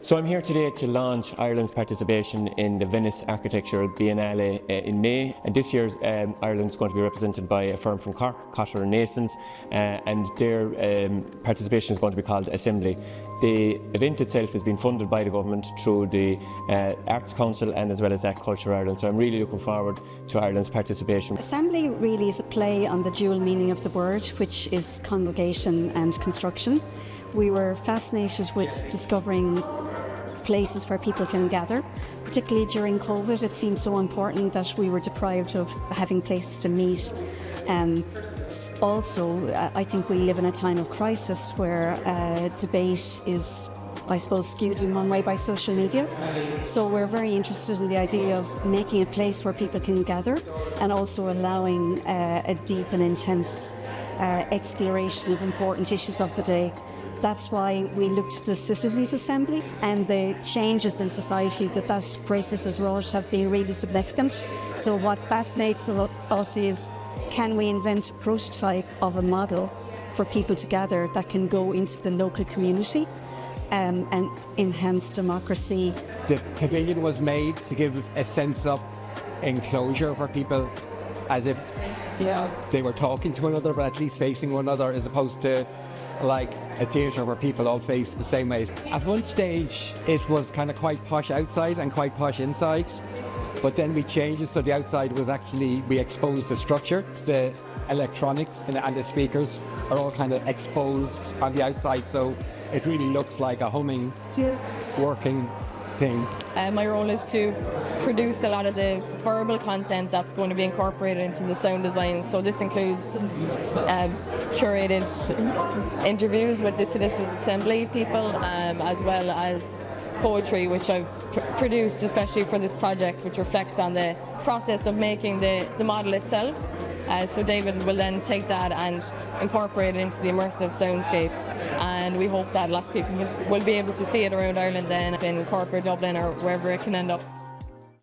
So I'm here today to launch Ireland's participation in the Venice Architectural Biennale in May, and this year Ireland's going to be represented by a firm from Cork, Cotter Naessens, and their participation is going to be called Assembly. The event itself has been funded by the government through the Arts Council and as well as Culture Ireland, so I'm really looking forward to Ireland's participation. Assembly really is a play on the dual meaning of the word, which is congregation and construction. We were fascinated with discovering places where people can gather. Particularly during COVID, it seemed so important that we were deprived of having places to meet. Also, I think we live in a time of crisis where debate is, I suppose, skewed in one way by social media. So we're very interested in the idea of making a place where people can gather and also allowing a deep and intense exploration of important issues of the day. That's why we looked at the Citizens' Assembly, and the changes in society that process has wrought have been really significant. So what fascinates us is, can we invent a prototype of a model for people to gather that can go into the local community and enhance democracy? The pavilion was made to give a sense of enclosure for people, as if they were talking to one another, but at least facing one another, as opposed to like a theatre where people all face the same way. At one stage it was kind of quite posh outside and quite posh inside, but then we changed it so the outside was actually, we exposed the structure. The electronics and the speakers are all kind of exposed on the outside, so it really looks like a humming, working thing. My role is to produce a lot of the verbal content that's going to be incorporated into the sound design. So this includes curated interviews with the Citizens' Assembly people, as well as poetry, which I've produced especially for this project, which reflects on the process of making the model itself. So David will then take that and incorporate it into the immersive soundscape, and we hope that lots of people will be able to see it around Ireland then in Cork or Dublin or wherever it can end up.